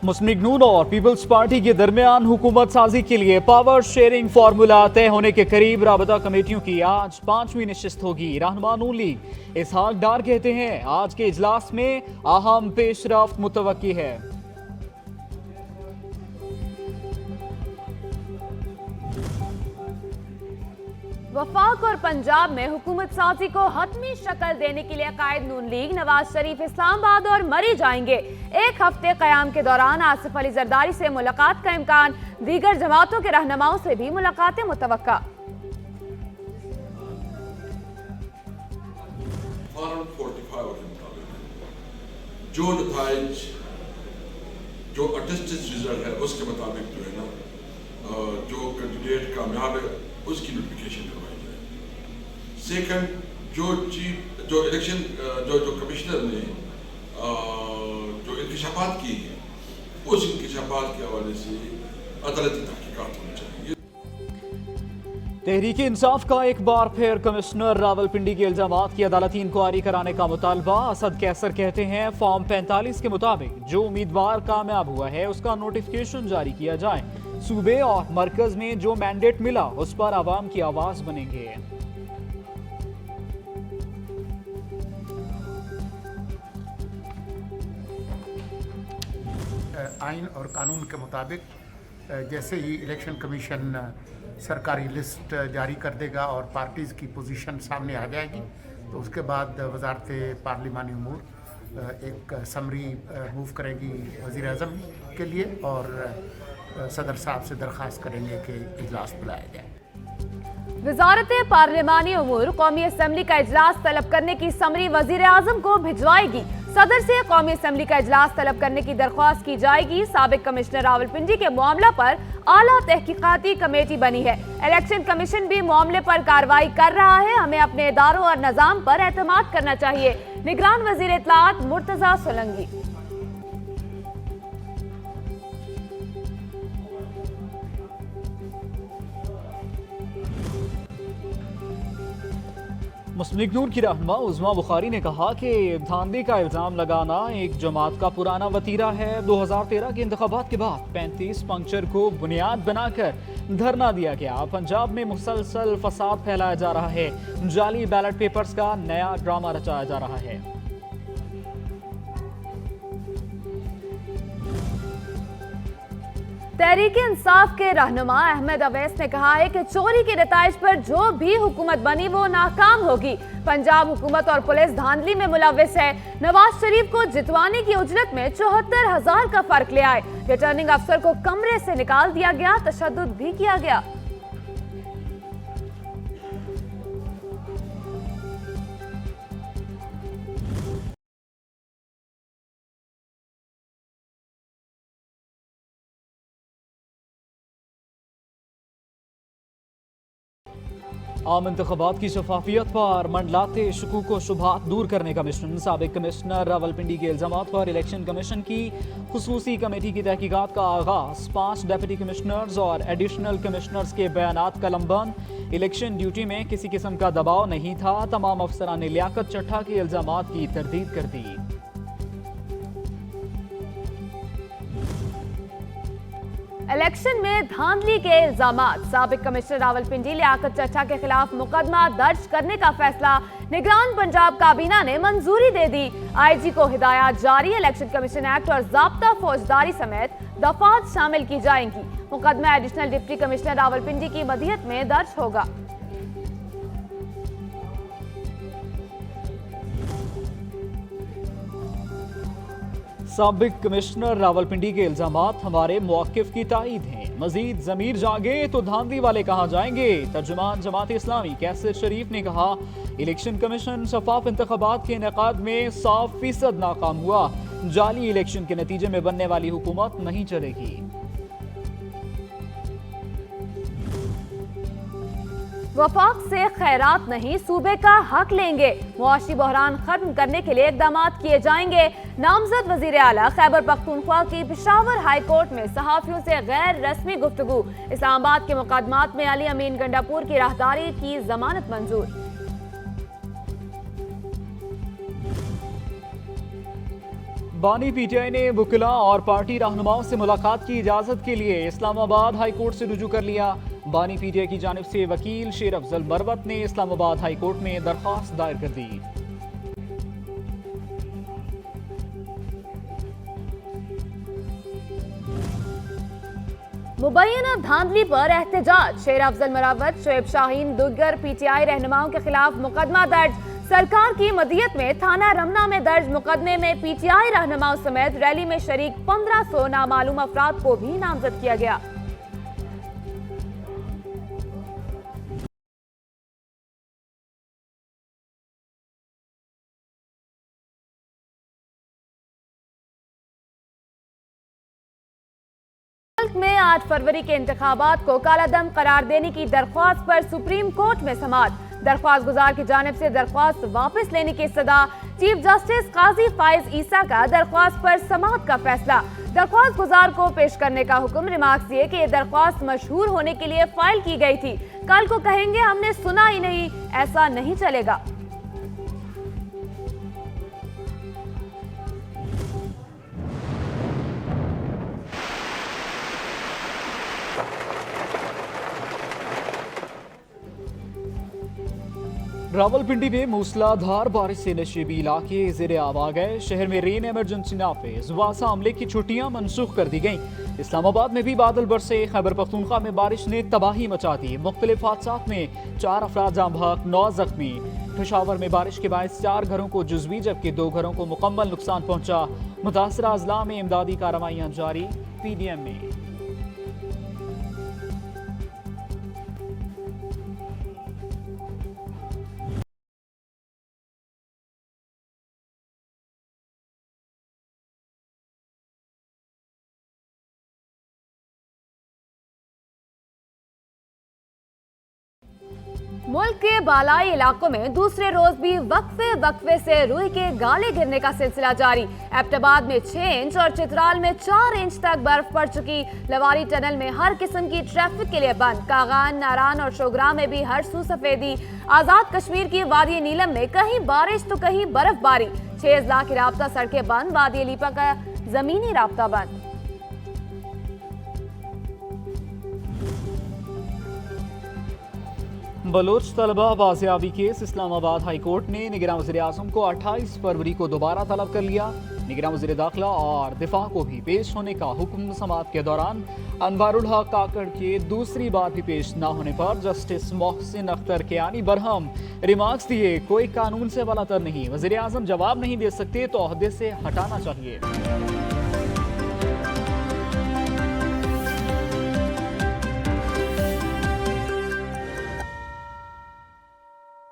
मुस्लिम नून और peoples party के दरमियान हुकूमत साजी के लिए पावर शेयरिंग फार्मूला तय होने के करीब राबता कमेटियों की आज 5वीं नशिस्त होगी। रहनुमा नून लीग इसहाक डार कहते हैं आज के इजलास में अहम पेशरफ्त मुतवक्की है। वफाक और पंजाब में हुकूमत साजी को हतमी शक्ल देने के लिए कायद नून लीग नवाज शरीफ इस्लामाबाद और मरी जाएंगे। एक हफ्ते कयाम के दौरान आसिफ अली जरदारी से मुलाकात का इम्कान, दीगर जमातों के रहनुमाओं से भी मुलाकातें मुतवक्का। जो नताइज जो अटेस्टेड रिजल्ट है उसके मुताबिक जो है ना जो कैंडिडेट कामयाब है उसकी नोटिफिकेशन करवाई जाए। सेकंड जो इलेक्शन जो कमिश्नर ने जो इंकशाफात की है उस इंकशाफात के हवाले से अदालती तहकीकात होनी चाहिए। तहरीक इंसाफ का एक बार फिर कमिश्नर रावलपिंडी के इल्जामात की अदालती इंक्वायरी कराने का मुतालबा। असद कैसर कहते हैं फॉर्म 45 के मुताबिक जो उम्मीदवार कामयाब हुआ है उसका नोटिफिकेशन जारी किया जाए। सूबे और मरकज में जो मैंडेट मिला उस पर आवाम की आवाज बनेंगे। आइन और कानून के मुताबिक जैसे ही इलेक्शन कमीशन सरकारी लिस्ट जारी कर देगा और पार्टीज़ की पोजीशन सामने आ जाएगी तो उसके बाद वजारत पार्लिमानी उमूर एक समरी मूव करेगी वज़ीर आज़म के लिए और सदर साहब से दरख्वास्त करेंगे कि इजलास बुलाया जाए। वजारत पार्लिमानी उमूर कौमी असम्बली का इजलास तलब करने की समरी वजीर आजम को भिजवाएगी। सदर से कौमी असम्बली का इजलास तलब करने की दरख्वास्त की जाएगी। साबिक कमिश्नर रावलपिंडी के मामला पर आला तहकीकाती कमेटी बनी है। इलेक्शन कमीशन भी मामले पर कार्रवाई कर रहा है। हमें अपने इदारों और निज़ाम पर एतमाद करना चाहिए। निगरान वजीर इत्तलात मुर्तजा सोलंकी। मुस्लिम नून की रहनुमा उज़मा बुखारी ने कहा कि धांधली का इल्ज़ाम लगाना एक जमात का पुराना वतीरा है। 2013 के इंतखाबात के बाद 35 पंक्चर को बुनियाद बनाकर धरना दिया गया। पंजाब में मुसलसल फसाद फैलाया जा रहा है। जाली बैलेट पेपर्स का नया ड्रामा रचाया जा रहा है। तहरीक इंसाफ के रहनुमा अहमद अवैस ने कहा है कि चोरी के नताइज पर जो भी हुकूमत बनी वो नाकाम होगी। पंजाब हुकूमत और पुलिस धांधली में मुलविस है। नवाज शरीफ को जितवाने की उजरत में 74,000 का फर्क ले आए। रिटर्निंग अफसर को कमरे से निकाल दिया गया, तशद्दुद भी किया गया। आम इंतखाबात की शफाफियत पर मंडलाते शकूक व शुबहात दूर करने का मिशन। साबिक कमिश्नर रावलपिंडी के इल्जामात पर इलेक्शन कमीशन की खुसूसी कमेटी की तहकीकात का आगाज। 5 डिप्टी कमिश्नर्स और एडिशनल कमिश्नर्स के बयानात कलमबंद। इलेक्शन ड्यूटी में किसी किस्म का दबाव नहीं था। तमाम अफसरान ने लियाकत चट्ठा के इल्जामात की तरदीद कर दी। इलेक्शन में धांधली के इल्जामात। साबिक कमिश्नर रावलपिंडी लियाकत चट्ठा के खिलाफ मुकदमा दर्ज करने का फैसला निगरान पंजाब काबीना ने मंजूरी दे दी। आईजी को हिदायत जारी। इलेक्शन कमीशन एक्ट और ज़ाब्ता फौजदारी समेत दफात शामिल की जाएंगी। मुकदमा एडिशनल डिप्टी कमिश्नर रावलपिंडी की मदियत में दर्ज होगा। साबिक कमिश्नर रावलपिंडी के इल्जामात हमारे मौक़िफ़ की तायीद हैं। मजीद ज़मीर जागे तो धांधली वाले कहाँ जाएंगे। तर्जुमान जमात इस्लामी कैसर शरीफ ने कहा इलेक्शन कमीशन शफाफ इंतखाबात के इनेकाद में 100% नाकाम हुआ। जाली इलेक्शन के नतीजे में बनने वाली हुकूमत नहीं चलेगी। वफाक से खैरात नहीं, सूबे का हक लेंगे। मुआशी बहरान खत्म करने के लिए इकदाम किए जाएंगे। नामजद वजीर आला खैबर पख्तूनख्वा की पेशावर हाई कोर्ट में सहाफियों से गैर रस्मी गुफ्तगू। इस्लामाबाद के मुकदमात में अली अमीन गंडापुर की राहदारी की जमानत मंजूर। बानी पीटीआई ने वकीला और पार्टी रहनुमाओं से मुलाकात की इजाजत के लिए इस्लामाबाद हाई कोर्ट से रुजू कर लिया। बानी पीटीआई की जानिब से वकील शेर अफजल मरवत ने इस्लामाबाद हाई कोर्ट में दरख्वास्त दायर कर दी। मुबैना धांधली पर एहतजाज, शेर अफजल मरावत, शोएब शाहीन, दीगर पीटीआई रहनुमाओं के खिलाफ मुकदमा दर्ज। सरकार की मदीयत में थाना रमना में दर्ज मुकदमे में पीटीआई रहनुमाओं समेत रैली में शरीक 1500 नामालूम अफराद को भी नामजद किया गया। मुल्क में 8 फरवरी के इंतखाबात को कालादम करार देने की दरख्वास्त पर सुप्रीम कोर्ट में समाअत। दरख्वास्त गुजार की जानिब से दरख्वास्त वापस लेने की सदा। चीफ जस्टिस काजी फाइज ईसा का दरख्वास्त पर समाअत का फैसला। दरख्वास्त गुजार को पेश करने का हुक्म। रिमार्क्स दिए कि यह दरख्वास्त मशहूर होने के लिए फाइल की गई थी, कल को कहेंगे हमने सुना ही नहीं, ऐसा नहीं चलेगा। रावलपिंडी में मूसलाधार बारिश से नशेबी इलाके ज़ेरे आब आ गए। शहर में रेन इमरजेंसी नाफिज, वासा हमले की छुट्टियां मनसूख कर दी गईं। इस्लामाबाद में भी बादल बरसे। खैबर पख्तूनख्वा में बारिश ने तबाही मचा दी। मुख्तलिफ हादसात में 4 अफराद जाम बहक, 9 जख्मी। पेशावर में बारिश के बायस 4 घरों को जुज़वी जबकि 2 घरों को मुकम्मल नुकसान पहुंचा। मुतासरा अजला में इमदादी कार्रवाइयां जारी। PDM में मुल्क के बालाई इलाकों में दूसरे रोज भी वक्फे से रुई के गाले गिरने का सिलसिला जारी। एबटाबाद में 6 इंच और चित्राल में 4 इंच तक बर्फ पड़ चुकी। लवारी टनल में हर किस्म की ट्रैफिक के लिए बंद। कागान, नारान और शोगरा में भी हर सू सफेदी। आजाद कश्मीर की वादी नीलम में कहीं बारिश तो कहीं बर्फबारी। 6 अजला की राब्ता सड़कें बंद। वादी लीपा का जमीनी राब्ता बंद। बलोच तलबा बाजियाबी केस। इस्लामाबाद हाई कोर्ट ने निगरान वज़ीर आज़म को 28 फरवरी को दोबारा तलब कर लिया। निगरान वज़ीर दाखिला और दिफा को भी पेश होने का हुक्म। समाअत के दौरान अनवारुल हक काकड़ के दूसरी बार भी पेश न होने पर जस्टिस मोहसिन अख्तर कियानी बरहम। रिमार्क्स दिए, कोई कानून से वालातर नहीं, वज़ीर आज़म जवाब नहीं दे सकते तो ओहदे से हटाना चाहिए।